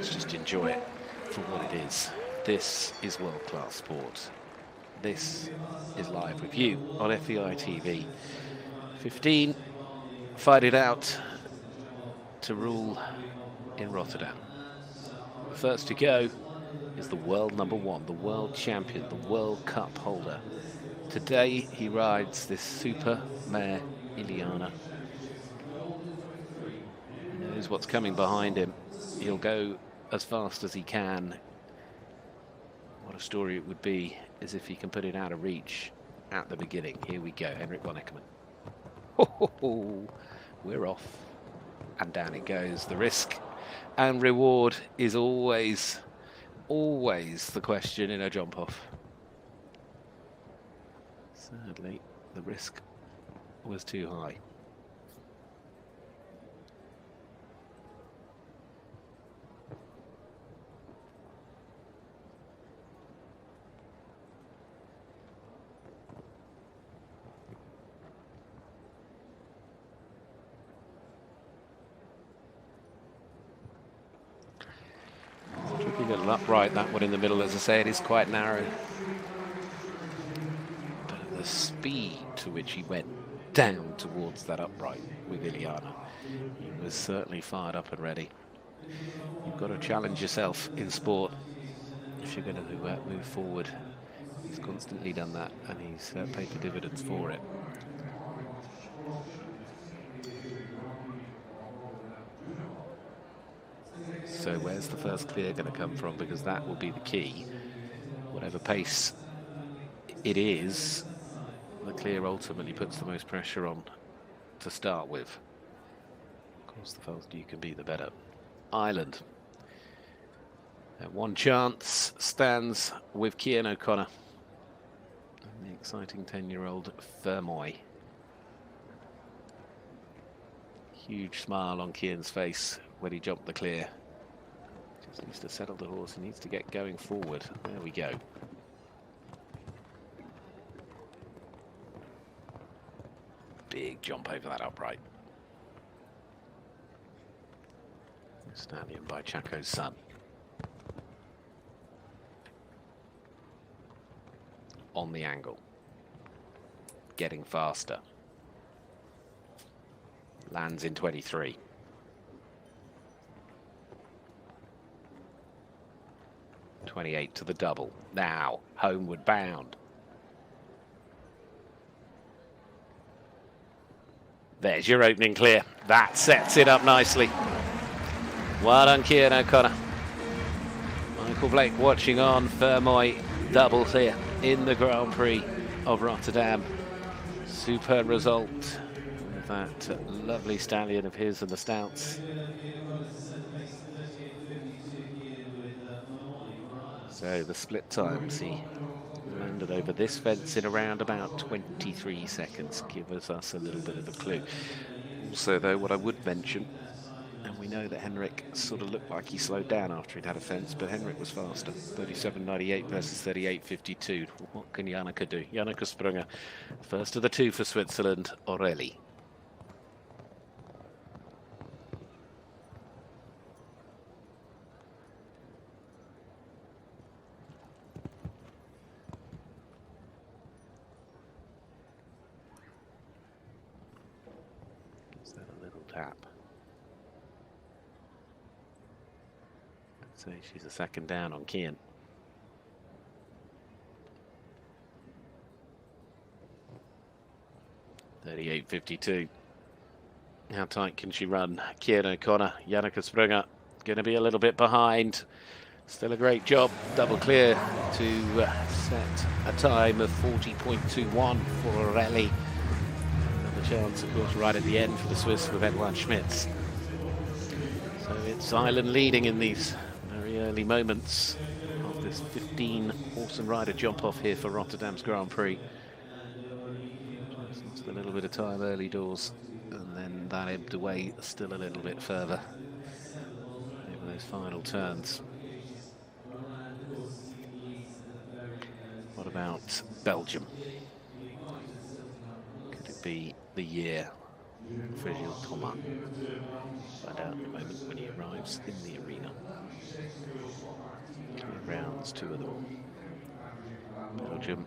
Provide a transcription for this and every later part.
let's just enjoy it for what it is. This is world-class sport. This is live with you on FEI TV. 15 fight it out to rule in Rotterdam. The first to go is the world number one, the world champion, the World Cup holder. Today he rides this super mare, Iliana. He knows what's coming behind him. He'll go as fast as he can. What a story it would be as if he can put it out of reach at the beginning. Here we go, Henrik von Eckermann. Ho, we're off. And down it goes. The risk and reward is always the question in a jump-off. Sadly, the risk was too high. Tricky little upright, that one in the middle. As I say, it is quite narrow. But the speed to which he went down towards that upright with Iliana, he was certainly fired up and ready. You've got to challenge yourself in sport if you're going to move forward. He's constantly done that, and he's paid the dividends for it. So where's the first clear going to come from? Because that will be the key. Whatever pace it is, the clear ultimately puts the most pressure on to start with. Of course, the faster you can be, the better. Ireland. One chance stands with Cian O'Connor. And the exciting 10-year-old Fermoy. Huge smile on Cian's face when he jumped the clear. Just needs to settle the horse. He needs to get going forward. There we go. Big jump over that upright. Stallion by Chaco's son. On the angle. Getting faster. Lands in 23. .28 to the double. Now, homeward bound. There's your opening clear. That sets it up nicely. Well done, Cian O'Connor. Michael Blake watching on. Fermoy doubles here in the Grand Prix of Rotterdam. Superb result with that lovely stallion of his and the Stouts. So the split times, he landed over this fence in around about 23 seconds, gives us a little bit of a clue. Also, though, what I would mention, and we know that Henrik sort of looked like he slowed down after he'd had a fence, but Henrik was faster. 37.98 versus 38.52. What can Janneke do? Janneke Sprunger, first of the two for Switzerland, Orelli. Tap. So she's a second down on Cian. .38.52. How tight can she run? Cian O'Connor, Janneke Sprunger going to be a little bit behind. Still a great job. Double clear to set a time of 40.21 for Orelli. Chance, of course, right at the end for the Swiss with Edouard Schmitz. So it's Ireland leading in these very early moments of this 15-horse and rider jump-off here for Rotterdam's Grand Prix. Just lost a little bit of time early doors, and then that ebbed away still a little bit further over those final turns. What about Belgium? Could it be the year for Gilles Thomas? Find out in a moment when he arrives in the arena. rounds, 2 of them. Belgium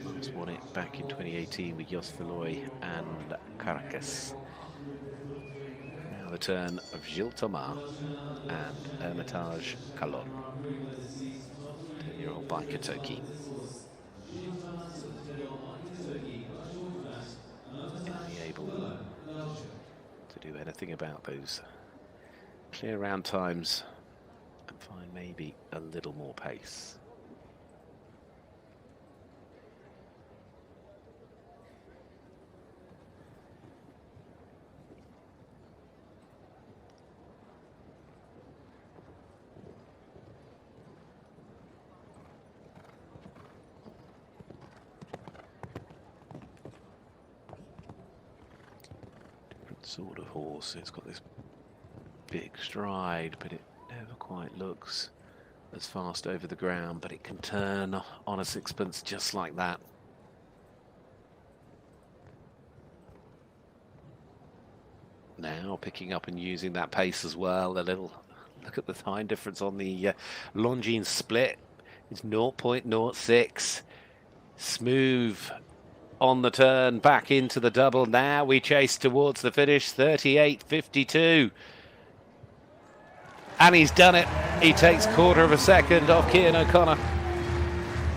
last won it back in 2018 with Jos Verlooy and Caracas. Now the turn of Gilles Thomas and Hermitage Calon, 10-year-old biker Toki. Is he able to do anything about those clear round times and find maybe a little more pace? Sort of horse. It's got this big stride, but it never quite looks as fast over the ground, but it can turn on a sixpence just like that. Now picking up and using that pace as well. A little look at the time difference on the Longines split. It's 0.06. Smooth on the turn, back into the double. Now we chase towards the finish, 38.52. And he's done it. He takes 1/4 second off Cian O'Connor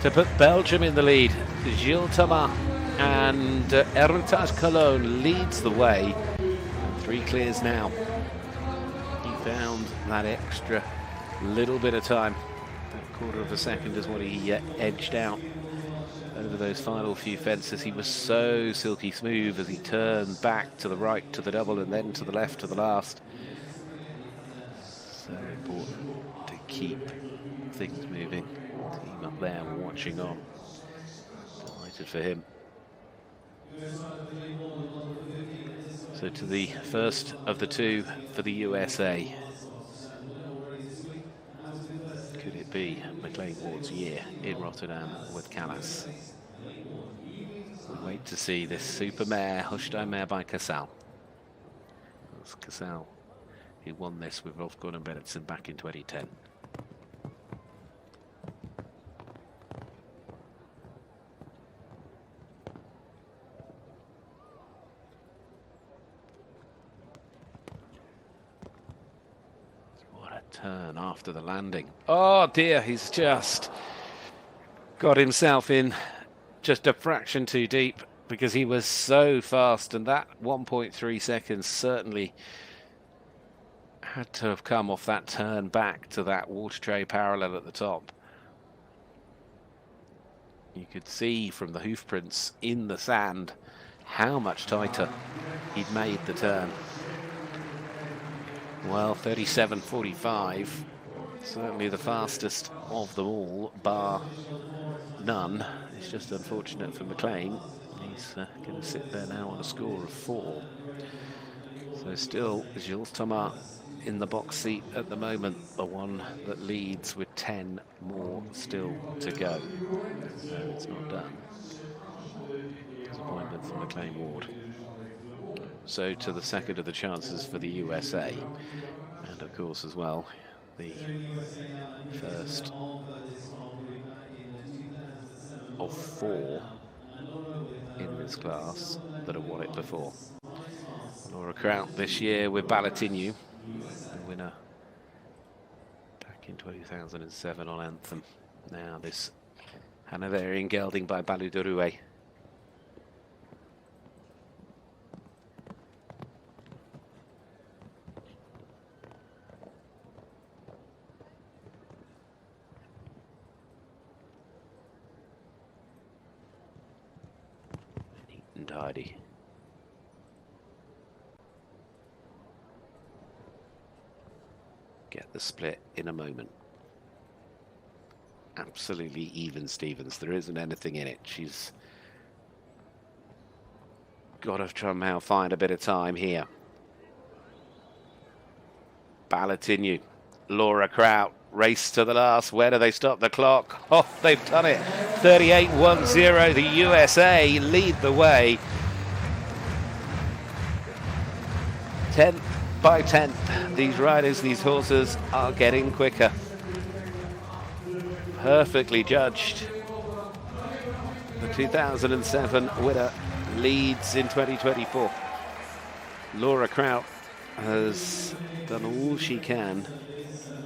to put Belgium in the lead. Gilles Thomas and Hermitage Calon leads the way. And 3 clears now. He found that extra little bit of time. That 1/4 second is what he edged out over those final few fences. He was so silky smooth as he turned back to the right to the double and then to the left to the last. So important to keep things moving. Team up there watching on. Delighted for him. So to the first of the 2 for the USA. Could it be McLean Ward's year in Rotterdam with Callas? We'll wait to see this super mare, Holstein mare by Casal. It's Casal who won this with Rolf Gordon Bennetson back in 2010. Turn after the landing. Oh dear, he's just got himself in just a fraction too deep because he was so fast, and that 1.3 seconds certainly had to have come off that turn back to that water tray parallel at the top. You could see from the hoof prints in the sand how much tighter he'd made the turn. Well, 37.45, certainly the fastest of them all, bar none. It's just unfortunate for McLean. He's going to sit there now on a score of 4. So still, Gilles Thomas in the box seat at the moment, the one that leads with 10 more still to go. So it's not done. Disappointment for McLean Ward. So to the second of the chances for the USA, and of course as well the first of 4 in this class that have won it before. Laura Kraut this year with Balatinho, the winner back in 2007 on Anthem. Now this Hanoverian gelding by Balou de Rouet. Tidy. Get the split in a moment. Absolutely even, Stevens. There isn't anything in it. She's got to somehow find a bit of time here. Balatinho, Laura Kraut, race to the last. Where do they stop the clock? Oh, they've done it. 38.10. The USA lead the way. 10th by 10th. These riders, these horses are getting quicker. Perfectly judged. The 2007 winner leads in 2024. Laura Kraut has done all she can.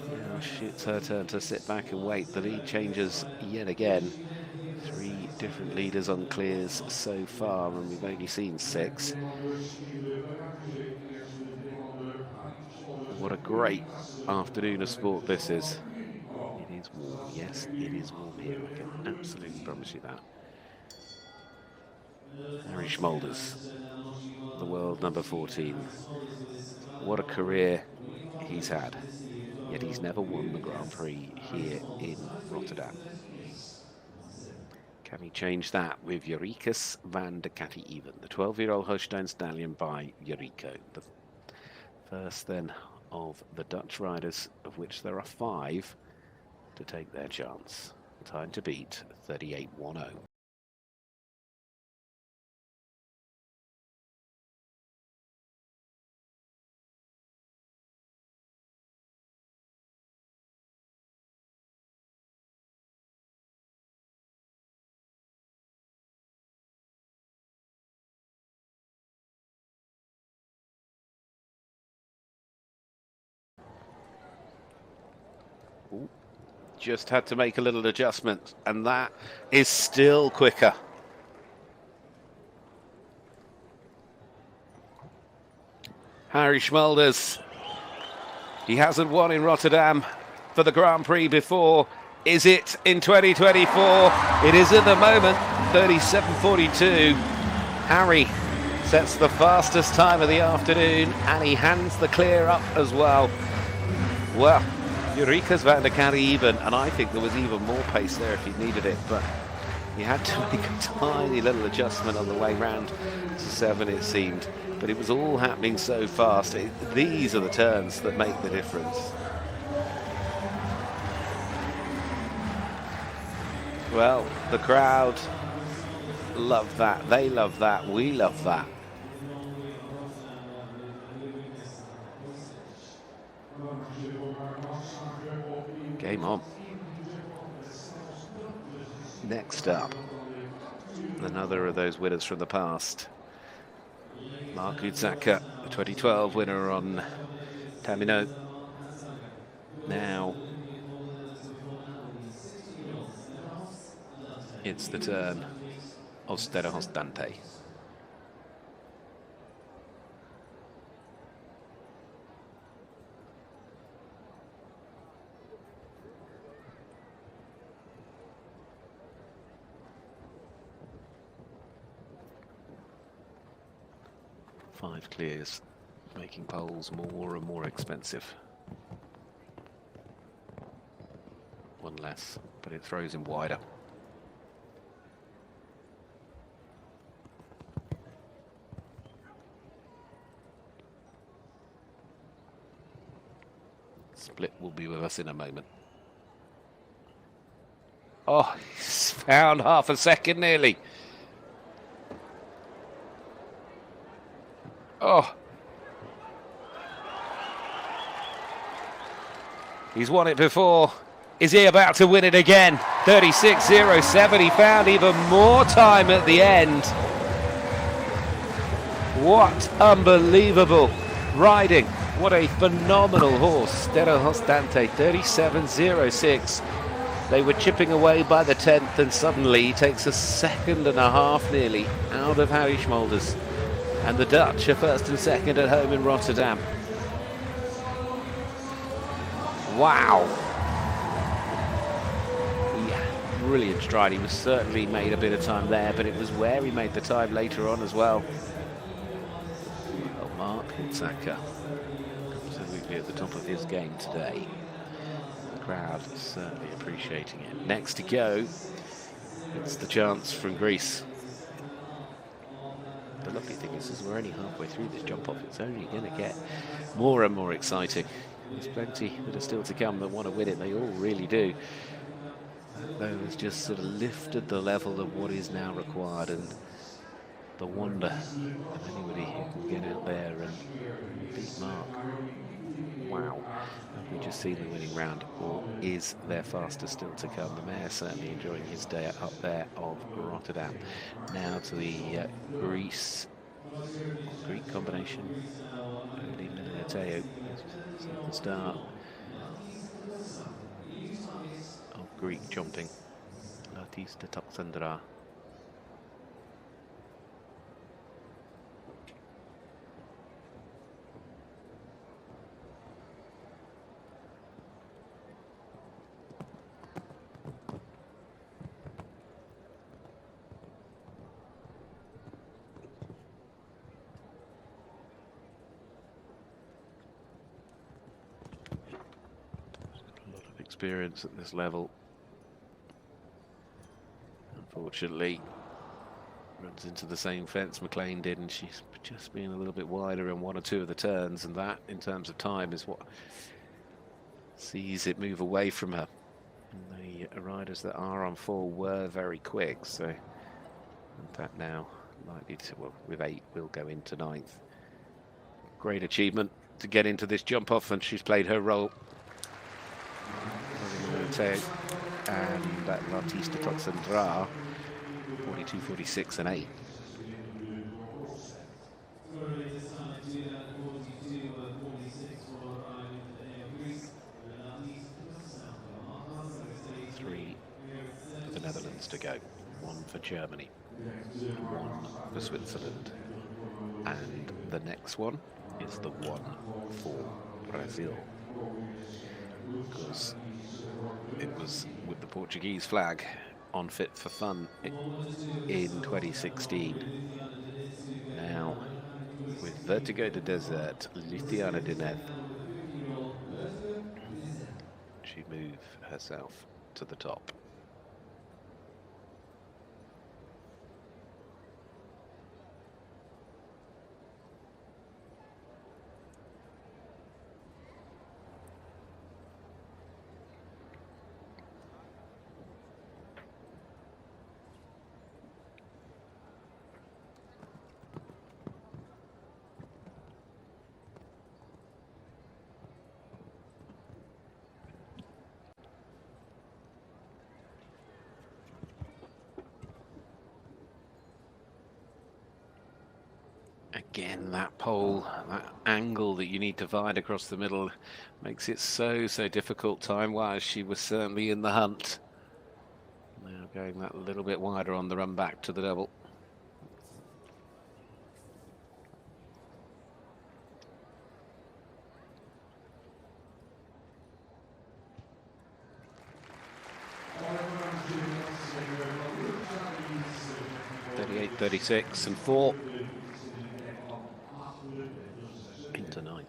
Now it's her turn to sit back and wait. The lead changes yet again. 3 different leaders on clears so far, and we've only seen 6. What a great afternoon of sport this is. It is warm. Yes, it is warm here. I can absolutely promise you that. Harry Schmolders, the world number 14. What a career he's had. Yet he's never won the Grand Prix here in Rotterdam. Can he change that with Jorikus van de Katte-Even, the 12-year-old Holstein stallion by Jericho? The first then of the Dutch riders, of which there are 5 to take their chance. Time to beat 38.10. Ooh, just had to make a little adjustment, and that is still quicker. Harry Schmolders, he hasn't won in Rotterdam for the Grand Prix before. Is it in 2024? It is at the moment, 37.42. Harry sets the fastest time of the afternoon, and he hands the clear up as well. Well, Jorikus van de Katte-Even, and I think there was even more pace there if he needed it, but he had to make a tiny little adjustment on the way round to 7, it seemed. But it was all happening so fast. These are the turns that make the difference. Well, the crowd love that. They love that. We love that. Game on. Next up, another of those winners from the past. Marc Houtzager, the 2012 winner on Tamino. Now it's the turn of Sterrehof Dante. Five clears, making poles more and more expensive. One less, but it throws him wider. Split will be with us in a moment. Oh, he's found half a second nearly. Oh. He's won it before. Is he about to win it again? 36.07. He found even more time at the end. What unbelievable riding. What a phenomenal horse. Sterrehof Dante, 37.06. They were chipping away by the 10th, and suddenly he takes a second and a half nearly out of Harry Schmolders. And the Dutch are first and second at home in Rotterdam. Wow. Yeah, brilliant stride. He was certainly made a bit of time there, but it was where he made the time later on as well. Well, Marc Houtzager, absolutely at the top of his game today. The crowd is certainly appreciating it. Next to go, it's the chance from Greece. The lovely thing is we're only halfway through this jump off. It's only going to get more and more exciting. There's plenty that are still to come that want to win it. They all really do. Though has just sort of lifted the level of what is now required, and the wonder of anybody who can get out there and beat Marc. wow, have we just seen the winning round, or is there faster still to come? The mayor certainly enjoying his day up there of Rotterdam. Now to the Greek combination. Early Mateo is at the start of Greek jumping. Latista Toxandra. Experience at this level. Unfortunately, runs into the same fence McLean did, and she's just been a little bit wider in one or two of the turns, and that, in terms of time, is what sees it move away from her. And the riders that are on 4 were very quick, so and that now likely to, well, with 8 will go into 9th. Great achievement to get into this jump off, and she's played her role. And that Latista Toxandra, 42, 46 and 8. Three for the Netherlands to go, 1 for Germany, 1 for Switzerland, and the next one is the 1 for Brazil, because it was with the Portuguese flag on Fit for Fun in 2016. Now, with Vertigo de Desert, Luciana Dineth, she moved herself to the top. Again, that pole, that angle that you need to find across the middle makes it so difficult time-wise. She was certainly in the hunt. Now going that little bit wider on the run back to the double. .38, 36 and 4. Into 9th.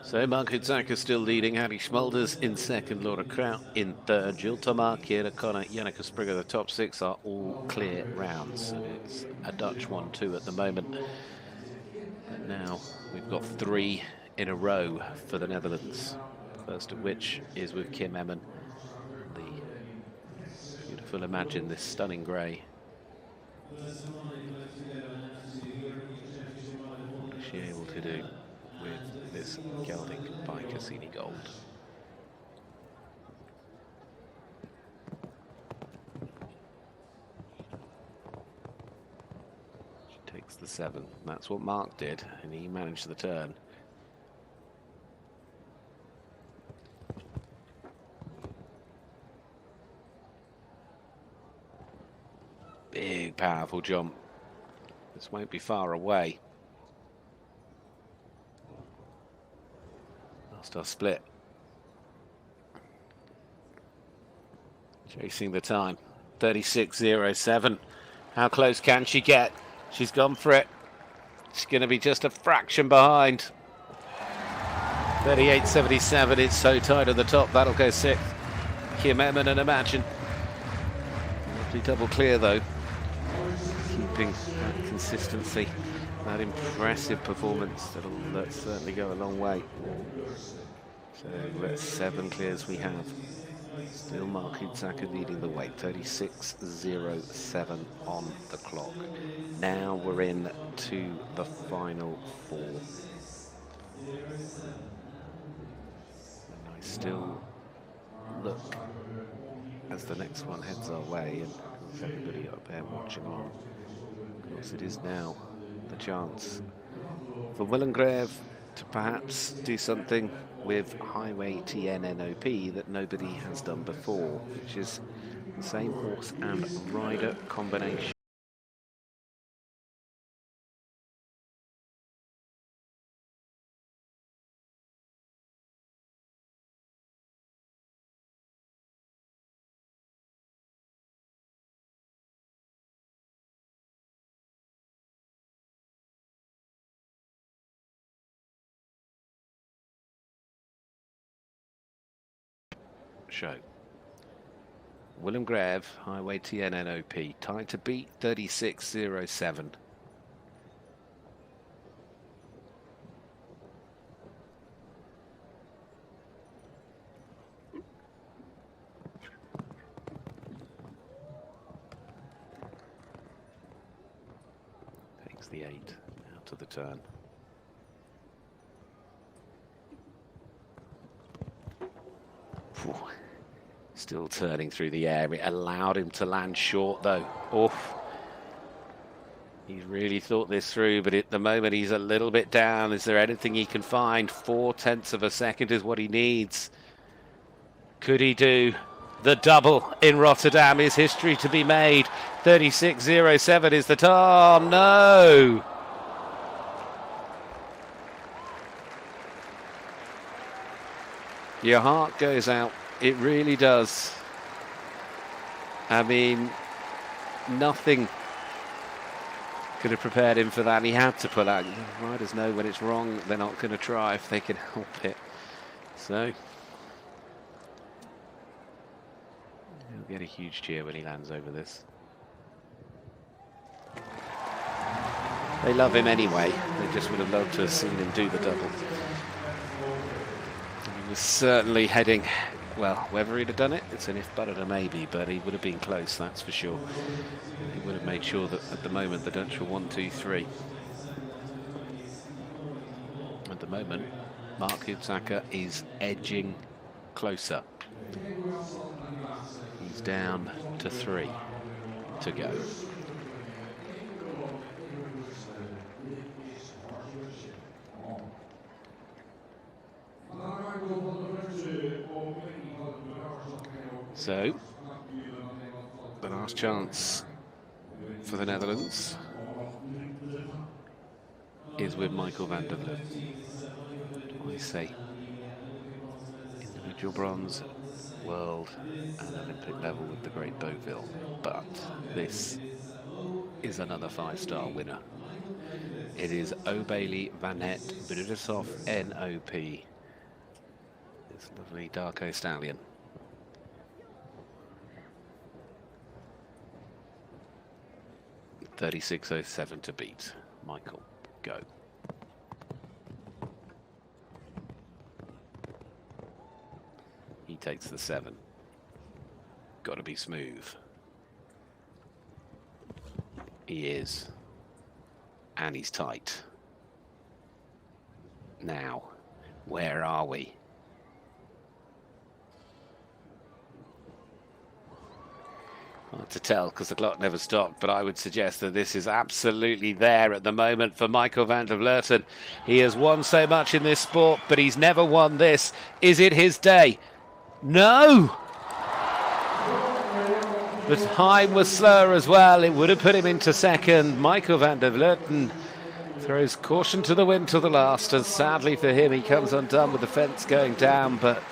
So Marc Houtzager still leading, Harry Schmulders in 2nd, Laura Kraut in 3rd, Jill Thomas, Kiera Connor, Janneke Sprigger. The top 6 are all clear rounds, and it's a Dutch 1-2 at the moment. But now we've got 3 in a row for the Netherlands, first of which is with Kim Emmen. The beautiful Imagine, this stunning grey. What is she able to do with this gelding by Cassini Gold? She takes the 7. That's what Marc did, and he managed the turn. Big, powerful jump. This won't be far away. Last our split. Chasing the time. 36.07. How close can she get? She's gone for it. She's going to be just a fraction behind. 38.77. It's so tight at the top. That'll go 6th. Kim Emmen and Imagine. Lovely double clear though. Keeping that consistency, that impressive performance. That'll certainly go a long way. So let's 7 clears we have. Still Marc Houtzager leading the way, 36.07 on the clock. Now we're in to the final 4. And I still look as the next one heads our way, and with everybody up there watching on. Of course, it is now the chance for Willengrave to perhaps do something with Highway TNNOP that nobody has done before, which is the same horse and rider combination. Show. Willengrave, Highway TNNOP, time to beat 36.07. Takes the 8 out of the turn. Whew. Still turning through the air. It allowed him to land short though. Oof. He's really thought this through, but at the moment he's a little bit down. Is there anything he can find? 0.4 of a second is what he needs. Could he do the double in Rotterdam? Is history to be made? 36.07 is the time. Oh, no! Your heart goes out. It really does. I mean, nothing could have prepared him for that. And he had to pull out. Riders know when it's wrong, they're not going to try if they can help it. So he'll get a huge cheer when he lands over this. They love him anyway. They just would have loved to have seen him do the double. He was certainly heading, well, whether he'd have done it, it's an if but and a maybe, but he would have been close, that's for sure. He would have made sure that at the moment the Dutch were 1, 2, 3. At the moment, Marc Houtzager is edging closer. He's down to 3 to go. So, the last chance for the Netherlands is with Michael van der Vleut. I say individual bronze, world and Olympic level with the great Beauville, but this is another 5-star winner. It is O'Bailey Vanet Brudeshoff NOP. This lovely Darko stallion. $36.07 to beat. Michael, go. He takes the 7. Got to be smooth. He is. And he's tight. Now, where are we? Hard to tell because the clock never stopped, but I would suggest that this is absolutely there at the moment for Michael van der Vleut. He has won so much in this sport, but he's never won this. Is it his day? No! The time was slower as well. It would have put him into second. Michael van der Vleut throws caution to the wind till the last, and sadly for him, he comes undone with the fence going down. But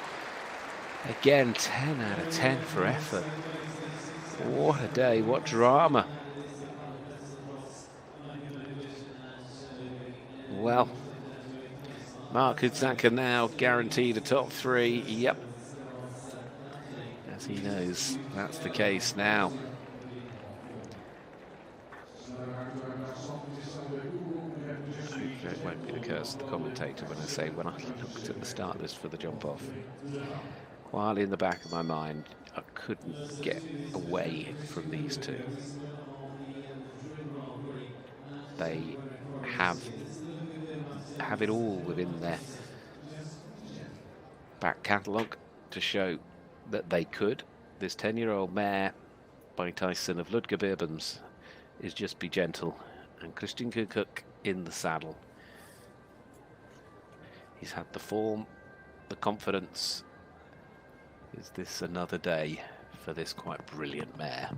again, 10 out of 10 for effort. What a day, what drama. Well, Marc Houtzager now guaranteed a top 3. Yep. As he knows, that's the case now. Hopefully it won't be the curse of the commentator when I say when I looked at the start list for the jump off. Quietly in the back of my mind, I couldn't get away from these two. They have have it all within their back catalogue to show that they could. This 10-year-old mare by Tyson of Ludger Beerboms is Just Be Gentle, and Christian Kukuk in the saddle. He's had the form, the confidence. Is this another day for this quite brilliant mare?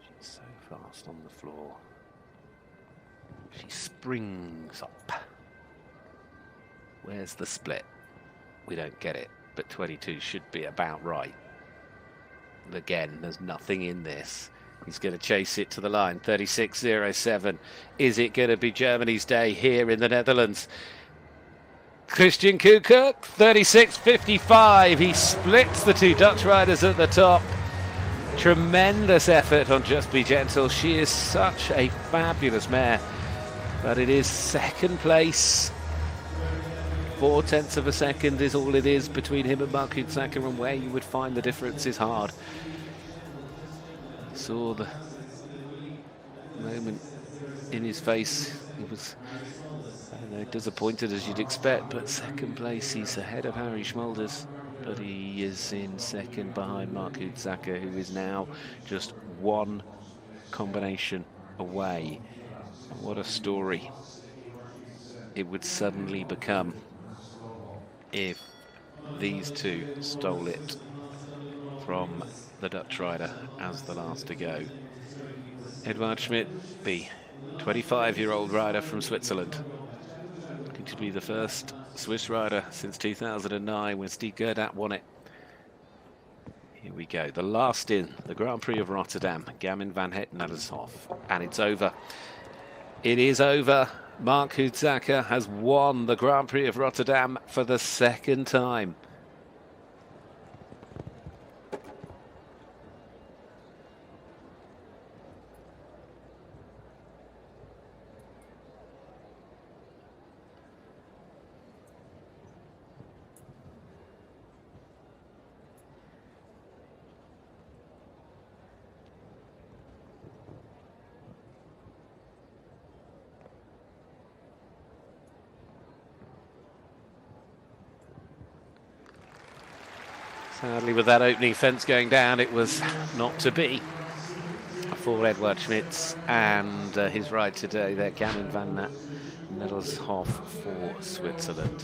She's so fast on the floor. She springs up. Where's the split? We don't get it, but 22 should be about right. Again, there's nothing in this. He's going to chase it to the line. 36.07. Is it going to be Germany's day here in the Netherlands? Christian Kukuk, 36.55. He splits the two Dutch riders at the top. Tremendous effort on Just Be Gentle. She is such a fabulous mare. But it is second place. 0.4 of a second is all it is between him and Marc Houtzager, and where you would find the difference is hard. Saw the moment in his face. He was, I don't know, disappointed as you'd expect, but second place, he's ahead of Harry Schmolders, but he is in second behind Marc Houtzager, who is now just one combination away. What a story it would suddenly become if these two stole it from the Dutch rider as the last to go. Edouard Schmidt, the 25-year-old rider from Switzerland, going to be the first Swiss rider since 2009 when Steve Gerdat won it. Here we go, the last in the Grand Prix of Rotterdam, Gamin van Het-Nedershof, and it's over. It is over. Marc Houtzager has won the Grand Prix of Rotterdam for the second time. Sadly, with that opening fence going down, it was not to be for Edouard Schmidt and his ride today there, Gamin van Nedershof for Switzerland.